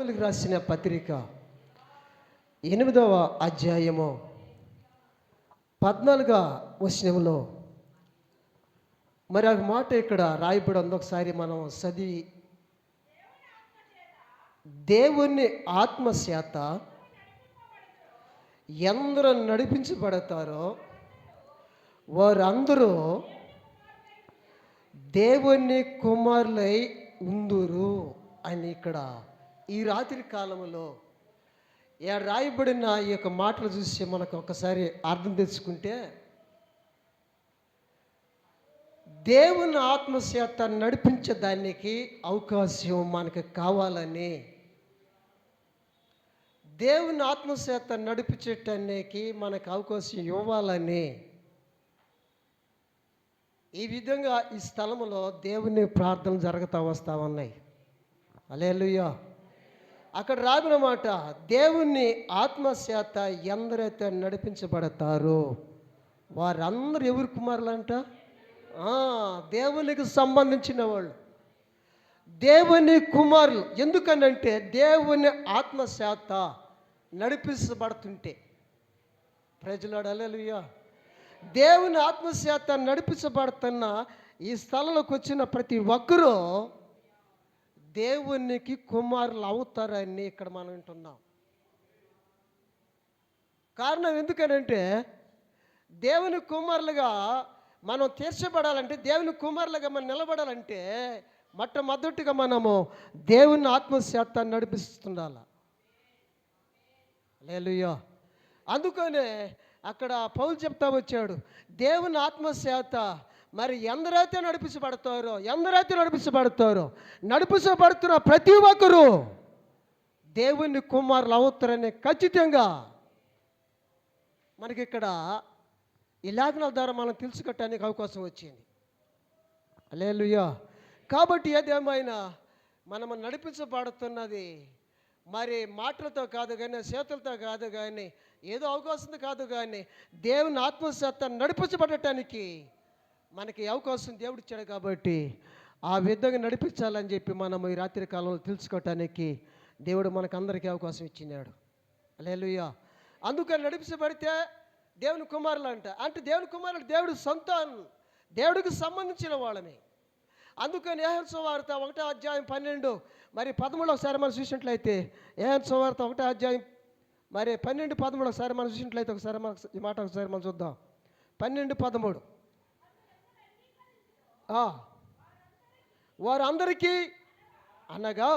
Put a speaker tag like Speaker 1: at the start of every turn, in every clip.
Speaker 1: కొరింథీయులకు రాసిన పత్రిక 8వ అధ్యాయము 14వ వచనంలో మరి ఆ మాట ఇక్కడ రాయబడి ఉంది. ఒకసారి మనం చదివి, దేవుని ఆత్మచేత ఎందరూ నడిపించబడతారో వారందరూ దేవుని కుమారులై ఉందురు అని ఇక్కడ ఈ రాత్రి కాలంలో రాయబడిన ఈ యొక్క మాటలు చూసి మనకు ఒకసారి అర్థం తెచ్చుకుంటే, దేవుని ఆత్మచేత నడిపించడానికి అవకాశం మనకు కావాలని, దేవుని ఆత్మచేత నడిపించటానికి మనకు అవకాశం ఇవ్వాలని ఈ విధంగా ఈ స్థలంలో దేవుని ప్రార్థనలు జరుగుతూ వస్తూ ఉన్నాయి. హల్లెలూయా. అక్కడ రాబిన మాట, దేవుని ఆత్మచేత ఎందరైతే నడిపించబడతారో వారందరూ ఎవరి కుమారులంట? దేవునికి సంబంధించిన వాళ్ళు, దేవుని కుమారులు. ఎందుకనంటే దేవుని ఆత్మచేత నడిపించబడుతుంటే, ప్రజలాడు హల్లెలూయా, దేవుని ఆత్మచేత నడిపించబడుతున్న ఈ స్థలంలోకి వచ్చిన ప్రతి ఒక్కరూ దేవునికి కుమారులు అవుతారని ఇక్కడ మనం వింటున్నాం. కారణం ఎందుకనంటే, దేవుని కుమారులుగా మనం తీర్చబడాలంటే, దేవుని కుమారులుగా మనం నిలబడాలంటే మొట్టమొదటిగా మనము దేవుని ఆత్మచేత నడిపిస్తుండాలి. హల్లెలూయా. అందుకనే అక్కడ పౌలు చెప్తా వచ్చాడు, దేవుని ఆత్మచేత మరి ఎందరైతే నడిపించబడుతున్న ప్రతి ఒక్కరూ దేవుని కుమారులు అవుతారని ఖచ్చితంగా మనకి ఇక్కడ ఈ లేఖనాల ద్వారా మనం తెలుసుకోవటానికి అవకాశం వచ్చింది. హల్లెలూయా. కాబట్టి ఏదేమైనా మనము నడిపించబడుతున్నది మరి మాటలతో కాదు కానీ, చేతులతో కాదు కానీ, ఏదో అవకాశం కాదు కానీ, దేవుని ఆత్మచేత నడిపించబడటానికి మనకి అవకాశం దేవుడు ఇచ్చాడు. కాబట్టి ఆ విధంగా నడిపించాలని చెప్పి మనం ఈ రాత్రి కాలంలో తెలుసుకోవటానికి దేవుడు మనకందరికీ అవకాశం ఇచ్చినాడు. హల్లెలూయా. అందుకని నడిపించబడితే దేవుని కుమారులు అంటే దేవుని కుమారులు దేవుడి సంతానం, దేవుడికి సంబంధించిన వాళ్ళని. అందుకని యోహాను సువార్త 1వ అధ్యాయం 12 మరి 13 ఒకసారి మనం చూసినట్లయితే, యోహాను సువార్త 1వ అధ్యాయం మరి 12, 13 ఒకసారి మనం చూసినట్లయితే ఒకసారి మన ఈ మాట ఒకసారి మనం చూద్దాం. 12, 13 వారందరికీ అనగా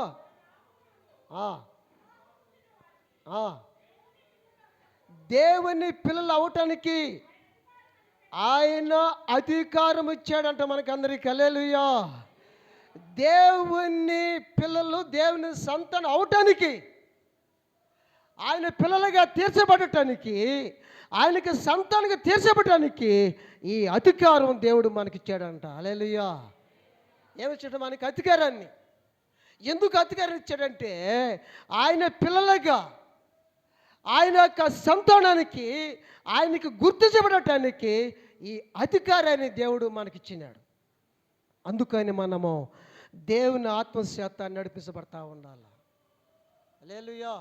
Speaker 1: దేవుని పిల్లలు అవటానికి ఆయన అధికారం ఇచ్చాడంట మనకందరికీ. హల్లెలూయా. దేవుని పిల్లలు, దేవుని సంతానం అవటానికి, ఆయన పిల్లలుగా తీర్చబడటానికి, ఆయనకి సంతానంగా తీర్చబడటానికి ఈ అధికారం దేవుడు మనకిచ్చాడంట. హల్లెలూయా. ఏమిచ్చాడు మనకి అధికారాన్ని? ఎందుకు అధికారం ఇచ్చాడంటే, ఆయన పిల్లలుగా, ఆయన యొక్క సంతానానికి, ఆయనకి గుర్తించబడటానికి ఈ అధికారాన్ని దేవుడు మనకిచ్చినాడు. అందుకని మనము దేవుని ఆత్మచేత నడిపించబడతా ఉండాలి. హల్లెలూయా.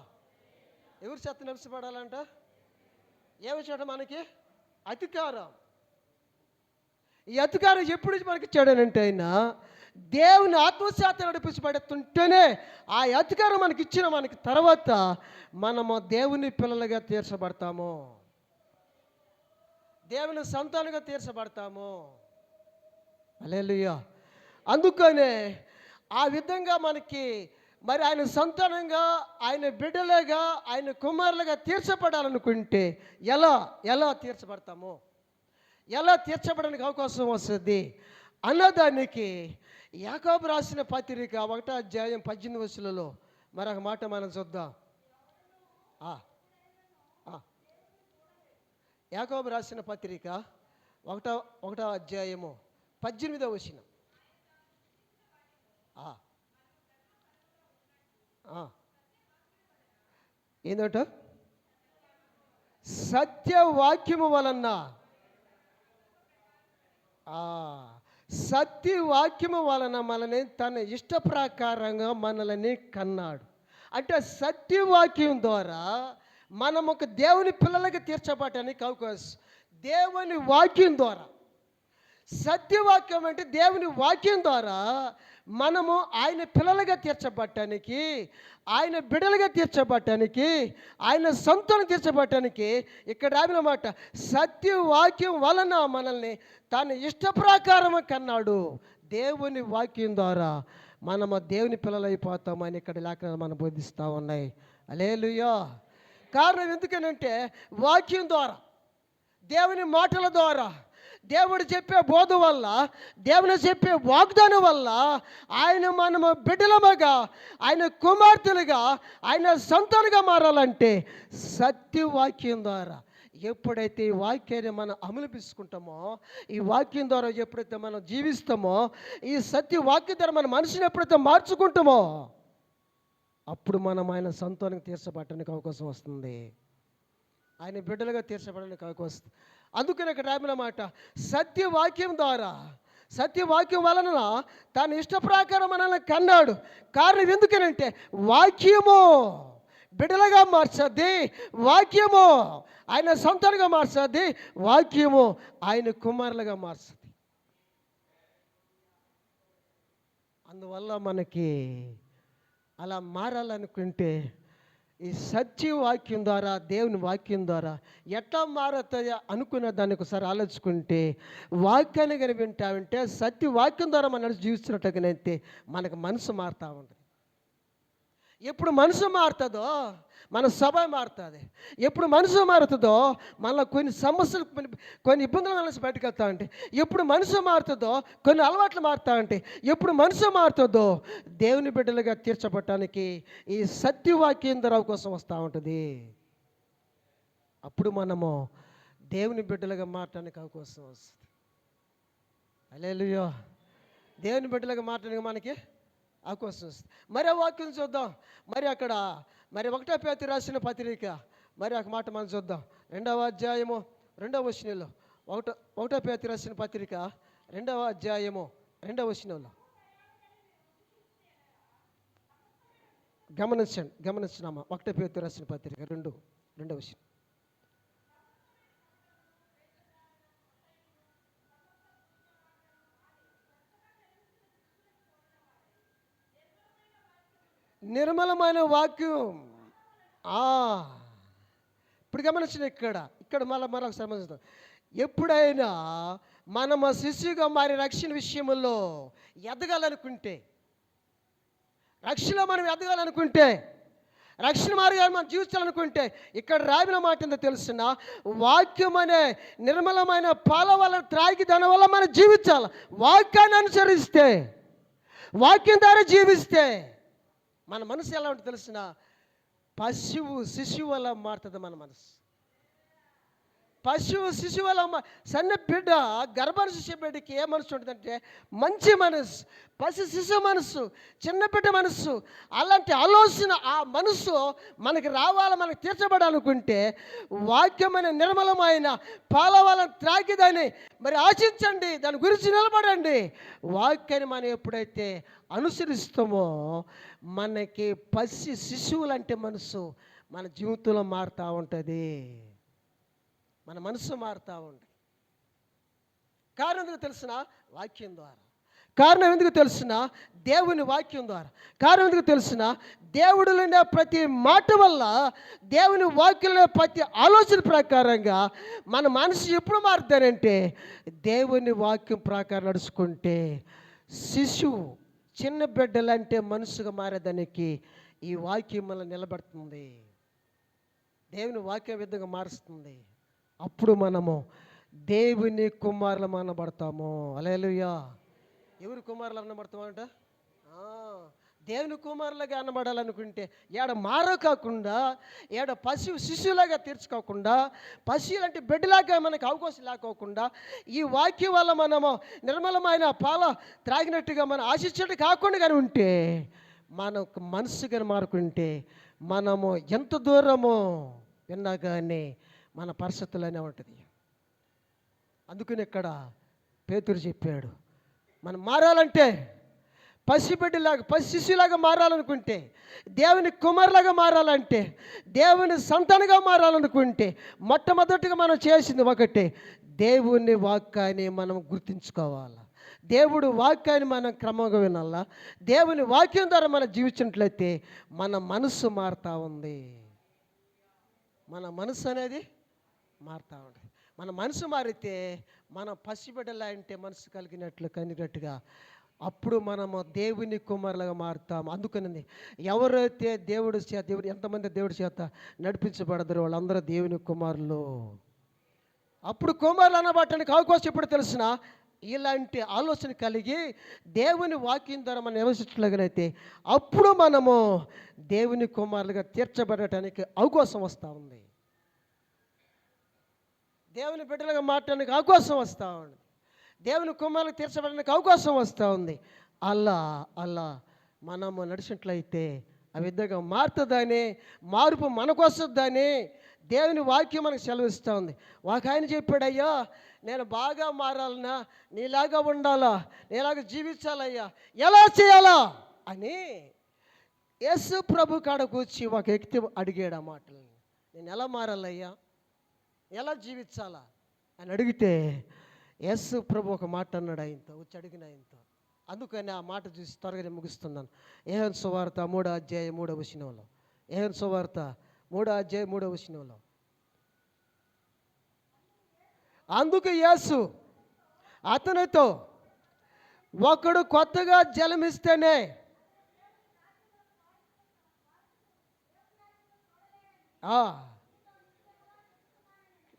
Speaker 1: ఎవరి చేత నడిపించబడాలంట? ఏమిచ్చాడు మనకి? అధికారం. ఈ అధికారం ఎప్పుడు మనకి ఇచ్చాడనంటే, ఆయన దేవుని ఆత్మచేత నడిపించబడుతుంటేనే ఆ అధికారం మనకి ఇచ్చిన మనకి తర్వాత మనము దేవుని పిల్లలుగా తీర్చబడతాము, దేవుని సంతానంగా తీర్చబడతాము. హల్లెలూయా. అందుకనే ఆ విధంగా మనకి మరి ఆయన సంతానంగా, ఆయన బిడ్డలుగా, ఆయన కుమారులుగా తీర్చబడాలనుకుంటే ఎలా తీర్చబడతాము, ఎలా తీర్చబడడానికి అవకాశం వస్తుంది అన్నదానికి యాకోబు రాసిన పత్రిక 1వ అధ్యాయం 18 వచనంలో మరొక మాట మనం చూద్దాం. యాకోబు రాసిన పత్రిక 1వ అధ్యాయము 18వ వచనం. ఏందట? సత్యవాక్యము వలన, సత్యవాక్యము వలన మనల్ని తన ఇష్ట ప్రకారంగా మనల్ని కన్నాడు. అంటే సత్యవాక్యం ద్వారా మనం ఒక దేవుని పిల్లలకి తీర్చబడటానికి అవకాశం. దేవుని వాక్యం ద్వారా, సత్యవాక్యం అంటే దేవుని వాక్యం ద్వారా మనము ఆయన పిల్లలుగా తీర్చబడటానికి, ఆయన బిడ్డలుగా తీర్చబడటానికి, ఆయన సొంతం తీర్చబడటానికి ఇక్కడ రాసిన మాట, సత్యవాక్యం వలన మనల్ని తన ఇష్ట ప్రకారం కన్నాడు. దేవుని వాక్యం ద్వారా మనము దేవుని పిల్లలైపోతామని ఇక్కడ లేఖనాలు మనం బోధిస్తూ ఉన్నాయి. హల్లెలూయా. కారణం ఎందుకనంటే వాక్యం ద్వారా, దేవుని మాటల ద్వారా, దేవుడు చెప్పే బోధ వల్ల, దేవుని చెప్పే వాగ్దానం వల్ల ఆయన మనము బిడ్డలముగా, ఆయన కుమార్తెలుగా, ఆయన సంతానంగా మారాలంటే సత్యవాక్యం ద్వారా ఎప్పుడైతే ఈ వాక్యాన్ని మనం అమలుపించుకుంటామో, ఈ వాక్యం ద్వారా ఎప్పుడైతే మనం జీవిస్తామో, ఈ సత్యవాక్యం ద్వారా మన మనసుని ఎప్పుడైతే మార్చుకుంటామో, అప్పుడు మనం ఆయన సంతానానికి తీర్చబడటానికి అవకాశం వస్తుంది. ఆయన బిడ్డలుగా తీర్చబడడానికి అవకాశం వస్తుంది. అందుకని ఇక్కడ రాసిన మాట, సత్యవాక్యం ద్వారా, సత్యవాక్యం వలన తన ఇష్ట ప్రకారం మనల్ని కన్నాడు. కారణం ఎందుకనంటే వాక్యము బిడ్డలుగా మార్చద్ది, వాక్యము ఆయన సొంతంగా మార్చద్ది, వాక్యము ఆయన కుమారులుగా మార్చద్ది. అందువల్ల మనకి అలా మారాలనుకుంటే ఈ సత్యవాక్యం ద్వారా, దేవుని వాక్యం ద్వారా ఎట్లా మారుతాయో అనుకున్న దాన్ని ఒకసారి ఆలోచుకుంటే, వాక్యాన్ని కనుక వింటామంటే, సత్యవాక్యం ద్వారా మనం జీవిస్తున్నట్టుగానైతే మనకు మనసు మారుతూ ఉంటుంది. ఎప్పుడు మనసు మారుతుందో మన సభ మారుతుంది. ఎప్పుడు మనసు మారుతుందో మన కొన్ని సమస్యలు, కొన్ని ఇబ్బందుల వల్ల బయటకు వెళ్తా ఉంటాయి. ఎప్పుడు మనసు మారుతుందో కొన్ని అలవాట్లు మారుతూ ఉంటాయి. ఎప్పుడు మనసు మారుతుందో దేవుని బిడ్డలుగా తీర్చబడటానికి ఈ సత్యవాక్యం ద్వారా అవకాశం వస్తూ ఉంటుంది. అప్పుడు మనము దేవుని బిడ్డలుగా మారటానికి అవకాశం వస్తుంది. హల్లెలూయా. దేవుని బిడ్డలుగా మారటానికి మనకి అవకాశం వస్తుంది. మరి ఆ వాక్యం చూద్దాం. మరి అక్కడ 1 పేతురు రాసిన పత్రిక మరి ఒక మాట మనం చూద్దాం. 2వ అధ్యాయము 2వ వచనంలో, 1 పేతురు రాసిన పత్రిక 2వ అధ్యాయము 2వ వచనంలో గమనించినామా? 1 పేతురు రాసిన పత్రిక 2వ వచనం. నిర్మలమైన వాక్యం. ఇప్పుడు గమనించిన ఇక్కడ మరొక సంబంధిస్తాం. ఎప్పుడైనా మనము శిశువుగా మారి రక్షణ విషయంలో ఎదగాలనుకుంటే, రక్షణలో మనం ఎదగాలనుకుంటే, రక్షణ మార్గాన్ని మనం జీవించాలనుకుంటే, ఇక్కడ రాసిన మాట ఏందో తెలుసిన, వాక్యం అనే నిర్మలమైన పాల వల్ల త్రాగి దాని వల్ల మనం జీవించాలి. వాక్యాన్ని అనుసరిస్తే, వాక్యం ద్వారా జీవిస్తే మన మనసు ఎలా ఉంటుంది తెలిసిన, శిశువు అలా మారుతుంది మన మనసు. శిశువు అలా సన్న బిడ్డ, గర్భాన్ని శిశు బిడ్డకి ఏ మనసు ఉంటుందంటే మంచి మనసు, శిశువు మనసు, చిన్న బిడ్డ మనసు. అలాంటి ఆలోచన, ఆ మనసు మనకి రావాలి, మనకు తీర్చబడాలనుకుంటే వాక్యమైన నిర్మలమైన పాలవాళ్ళని త్రాగిదాన్ని మరి ఆశించండి, దాని గురించి నిలబడండి. వాక్యాన్ని మనం ఎప్పుడైతే అనుసరిస్తామో మనకి శిశువులంటే మనసు మన జీవితంలో మారుతూ ఉంటుంది. మన మనసు మారుతూ ఉంటుంది. కారణం ఎందుకు తెలిసిన? వాక్యం ద్వారా. కారణం ఎందుకు తెలిసిన? దేవుని వాక్యం ద్వారా. కారణం ఎందుకు తెలిసిన? దేవుడిలోనే ప్రతి మాట వల్ల, దేవుని వాక్యంలో ప్రతి ఆలోచన ప్రకారంగా మన మనసు ఎప్పుడు మారుతారంటే దేవుని వాక్యం ప్రకారం నడుచుకుంటే శిశువు, చిన్న బిడ్డలంటే మనసుగా మారేదానికి ఈ వాక్యం వల్ల నిలబడుతుంది. దేవుని వాక్యం విధంగా మారుస్తుంది. అప్పుడు మనము దేవుని కుమారులం అనబడతాము. హల్లెలూయా. ఎవరి కుమారులు అనబడతామంట? దేవుని కుమారులుగా అనబడాలనుకుంటే మారో కాకుండా, శిశువులాగా తీర్చుకోకుండా, పశువులంటే బిడ్డలాగా మనకు అవకాశం లేకోకుండా, ఈ వాక్యం వల్ల మనము నిర్మలమైన పాల త్రాగినట్టుగా మనం ఆశించడం కాకుండా కానీ ఉంటే, మనకు మనసుగా మారుకుంటే మనము ఎంత దూరమో విన్నా కానీ మన పరిస్థితుల్లోనే ఉంటుంది. అందుకని ఇక్కడ పేతురు చెప్పాడు, మనం మారాలంటే పసిబిడ్డలాగా పసి శిశులాగా మారాలనుకుంటే, దేవుని కుమారులాగా మారాలంటే, దేవుని సంతానంగా మారాలనుకుంటే మొట్టమొదటిగా మనం చేసింది ఒకటే, దేవుని వాక్యాన్ని మనం గుర్తించుకోవాలి. దేవుడు వాక్యాన్ని మనం క్రమంగా వినాలా. దేవుని వాక్యం ద్వారా మనం జీవించినట్లయితే మన మనస్సు మారుతూ ఉంది. మన మనసు అనేది మారుతూ ఉంటుంది. మన మనసు మారితే మనం పసిబిడ్డలాంటి మనసు కలిగినట్టుగా అప్పుడు మనము దేవుని కుమారులుగా మారుతాము. అందుకని ఎవరైతే దేవుడు ఎంతమంది దేవుడి చేత నడిపించబడతారో వాళ్ళందరూ దేవుని కుమారులు. అప్పుడు కుమారులు అనబట్టడానికి అవకాశం ఎప్పుడు తెలిసిన, ఇలాంటి ఆలోచన కలిగి దేవుని వాక్యం ద్వారా మనం నివసించగలిగితే అప్పుడు మనము దేవుని కుమారులుగా తీర్చబడటానికి అవకాశం వస్తూ ఉంది. దేవుని బిడ్డలుగా మారటానికి అవకాశం వస్తూ ఉంది. దేవుని కుమారులకు తీర్చబడడానికి అవకాశం వస్తూ ఉంది. అలా మనము నడిచినట్లయితే ఆ విధంగా మారుతుందని, మార్పు మనకు వస్తుందని దేవుని వాక్యం మనకు సెలవిస్తూ ఉంది. ఒక ఆయన చెప్పాడు, అయ్యా నేను బాగా మారాలన్నా, నీలాగా ఉండాలా, నీలాగా జీవించాలయ్యా, ఎలా చేయాలా అని యేసు ప్రభు కాడ కూర్చి ఒక వ్యక్తి అడిగాడు ఆ మాటలు. నేను ఎలా మారాలయ్యా, ఎలా జీవించాలా అని అడిగితే యేసు ప్రభు ఒక మాట అన్నాడు ఆయనతో, వచ్చి అడిగిన ఆయనతో. అందుకని ఆ మాట చూసి త్వరగా ముగిస్తున్నాను. యోహాను సువార్త 3వ అధ్యాయం 3వ వచనంలో, యోహాను సువార్త 3వ అధ్యాయం 3వ వచనంలో, అందుకు యేసు అతనితో, ఒకడు కొత్తగా జలమిస్తేనే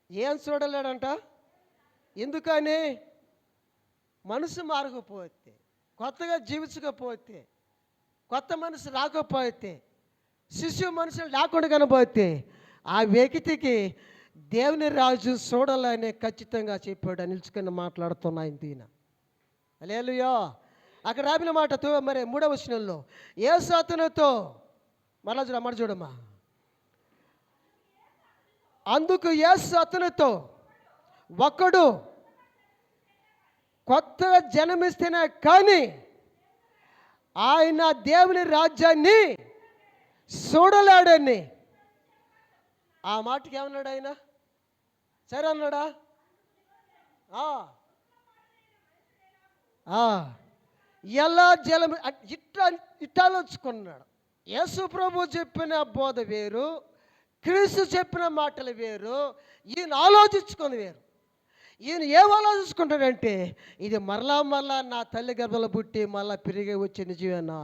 Speaker 1: ఏం చూడలేడంట. ఎందుకని? మనసు మారకపోతే, కొత్తగా జీవించకపోతే, కొత్త మనసు రాకపోతే, శిశువు మనసు లేకుండా కనబోతే ఆ వ్యక్తికి దేవుని రాజు చూడాలని ఖచ్చితంగా చెప్పాడు. నిలుచుకొని మాట్లాడుతున్నా ఆయన దీన. హల్లెలూయా. అక్కడ రాపిన మాట మరి 3వ వచనంలో, యేసు అతనితో, మరలా చూడమ్మా, అందుకు యేసు అతనితో, ఒకడు కొత్తగా జన్మిస్తేనే కానీ ఆయన దేవుని రాజ్యాన్ని చూడలేడని. ఆ మాటకి ఏమన్నాడు ఆయన? సరే అన్నాడా? ఎలా జలం ఇట్టాలోచుకున్నాడు. యేసు ప్రభు చెప్పిన బోధ వేరు, క్రీస్తు చెప్పిన మాటలు వేరు, ఈయన ఆలోచించుకొని వేరు. ఈయన ఏం ఆలోచించుకుంటాడంటే, ఇది మరలా నా తల్లి గర్భంలో పుట్టి మళ్ళా పెరిగి వచ్చే నిజమేనా,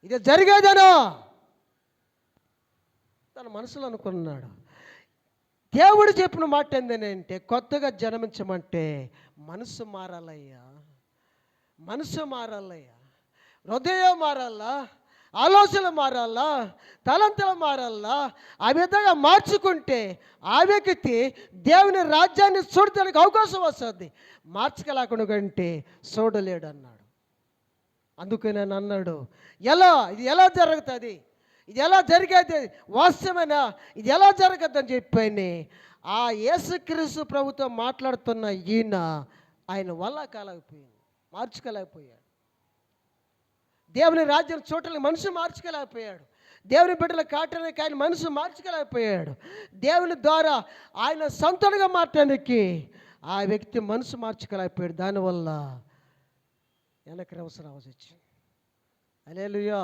Speaker 1: ఇది జరిగేదేనా తన మనసులో అనుకున్నాడు. దేవుడు చెప్పిన మాట ఏంటంటే, కొత్తగా జన్మించమంటే మనసు మారాలయ్యా, మనసు మారాలయ్యా, హృదయం మారాలా, ఆలోచనలు మారాలా, తలంతలు మారాలా. ఆ విధంగా మార్చుకుంటే ఆ వ్యక్తి దేవుని రాజ్యాన్ని చూడటానికి అవకాశం వస్తుంది. మార్చుకోలేకుండా కంటే చూడలేడు అన్నాడు. అందుకే నేను అన్నాడు, ఇది ఎలా జరుగుతుంది, ఇది ఎలా జరిగేది, వాస్తవమేనా, ఇది ఎలా జరగద్దని చెప్పని ఆ యేసుక్రీస్తు ప్రభుతో మాట్లాడుతున్న ఈయన ఆయన వల్ల కాలేకపోయింది, మార్చుకోలేకపోయాడు. దేవుని రాజ్యం చూడటానికి మనసు మార్చుకోలేకపోయాడు. దేవుని బిడ్డలు కావటానికి ఆయన మనసు మార్చుకోలేకపోయాడు. దేవుని ద్వారా ఆయన సంతానంగా మారటానికి ఆ వ్యక్తి మనసు మార్చుకోలేకపోయాడు. దానివల్ల వెనక్కి రావాల్సి వచ్చింది. హల్లెలూయా.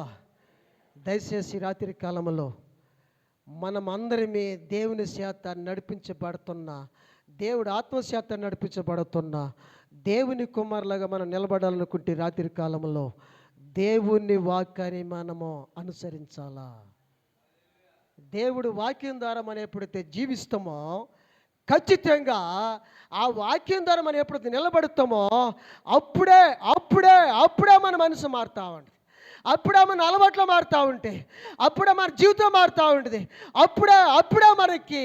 Speaker 1: దయచేసి రాత్రి కాలంలో మనం అందరిమీ దేవుని చేత నడిపించబడుతున్న, దేవుడు ఆత్మచేత నడిపించబడుతున్న దేవుని కుమారులుగా మనం నిలబడాలనుకుంటే రాత్రి కాలంలో దేవుని వాక్యాన్ని మనము అనుసరించాలా. దేవుడు వాక్యం ద్వారా మనం ఎప్పుడైతే జీవిస్తామో, ఖచ్చితంగా ఆ వాక్యం ద్వారా మనం ఎప్పుడైతే నిలబడతామో అప్పుడే అప్పుడే అప్పుడే మన మనసు మారుతూ ఉంటుంది. అప్పుడే మన అలవాట్లు మారుతూ ఉంటాయి. అప్పుడే మన జీవితం మారుతూ ఉంటుంది. అప్పుడే మనకి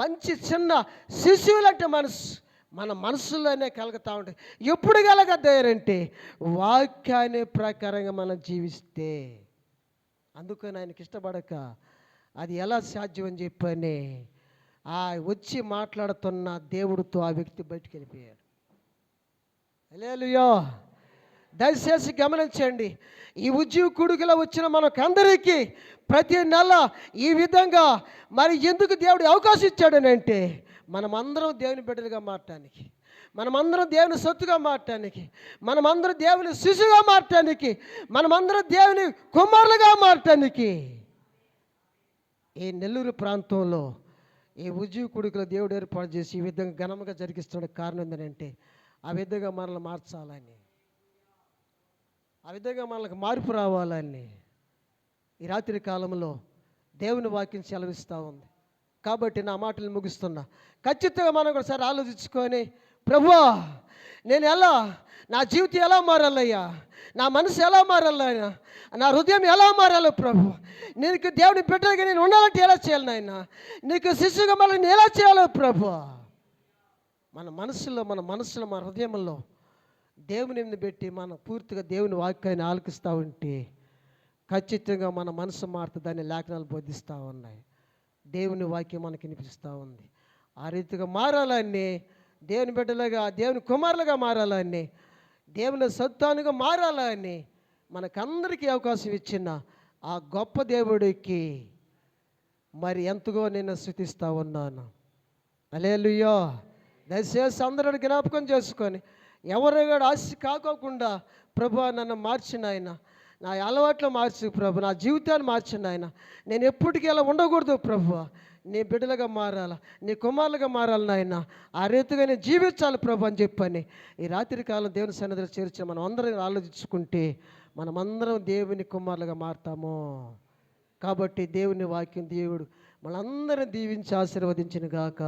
Speaker 1: మంచి చిన్న శిశువులంటే మన మనసులోనే కలుగుతూ ఉంటాయి. ఎప్పుడు కలగద్దారంటే వాక్యాన్ని ప్రకారంగా మనం జీవిస్తే. అందుకని ఆయనకి ఇష్టపడక అది ఎలా సాధ్యం అని చెప్పని వచ్చి మాట్లాడుతున్న దేవుడితో ఆ వ్యక్తి బయటికి వెళ్ళిపోయాడు. హల్లెలూయా. దయచేసి గమనించండి. ఈ ఉద్యోగ కూడికలో వచ్చిన మనకందరికీ ప్రతి నెల ఈ విధంగా మరి ఎందుకు దేవుడు అవకాశం ఇచ్చాడనంటే మనమందరం దేవుని బిడ్డలుగా మారటానికి, మనమందరం దేవుని సొత్తుగా మారటానికి, మనమందరం దేవుని శిశువుగా మారటానికి, మనమందరం దేవుని కుమారులుగా మారటానికి ఈ నెల్లూరు ప్రాంతంలో ఈ ఉద్యోగ కూడికలో దేవుడు ఏర్పాటు చేసి ఈ విధంగా ఘనంగా జరిగిస్తున్న కారణం ఏంటంటే ఆ విధంగా మనల్ని మార్చాలని, ఆ విధంగా మనకు మార్పు రావాలని ఈ రాత్రి కాలంలో దేవుని వాక్యం సెలవిస్తూ ఉంది. కాబట్టి నా మాటలు ముగిస్తున్నా. ఖచ్చితంగా మనం ఒకసారి ఆలోచించుకొని, ప్రభువా నేను ఎలా, నా జీవితం ఎలా మారాలయ్యా, నా మనసు ఎలా మారాలయ్యా, నా హృదయం ఎలా మారాలో ప్రభు, నీకు దేవుని బిడ్డగా నేను ఉండాలంటే ఎలా చేయాలి నాయన, నీకు శిశువుగా మళ్ళీ నేను ఎలా చేయాలో ప్రభు. మన మనసులో మన హృదయంలో దేవుని మీద పెట్టి మనం పూర్తిగా దేవుని వాక్యాన్ని ఆలకిస్తూ ఉంటే ఖచ్చితంగా మన మనసు మారుతుందని లేఖనాలు బోధిస్తూ ఉన్నాయి. దేవుని వాక్యం మనకి వినిపిస్తూ ఉంది. ఆ రీతిగా మారాలని, దేవుని బిడ్డలుగా, దేవుని కుమారులుగా మారాలని, దేవుని సత్తానుగా మారాలని మనకందరికీ అవకాశం ఇచ్చిన ఆ గొప్ప దేవుడికి మరి ఎంతగో నేను స్తుతిస్తూ ఉన్నాను. హల్లెలూయా. దయచేసి అందరూ జ్ఞాపకం చేసుకొని ఎవరు కూడా ఆశ కాకోకుండా, ప్రభు నన్ను మార్చిన ఆయన, నా అలవాట్లు మార్చు ప్రభు, నా జీవితాన్ని మార్చిన ఆయన, నేను ఎప్పటికీ అలా ఉండకూడదు ప్రభు, నీ బిడ్డలుగా మారాలా, నీ కుమారులుగా మారాలి నాయన, ఆ రీతిగా నేను జీవించాలి ప్రభు అని చెప్పని ఈ రాత్రి కాలం దేవుని సన్నిధిలో చేర్చి మనం అందరం ఆలోచించుకుంటే మనమందరం దేవుని కుమారులుగా మారుతాము. కాబట్టి దేవుని వాక్యం దేవుడు మనందరం దీవించి ఆశీర్వదించిన గాక.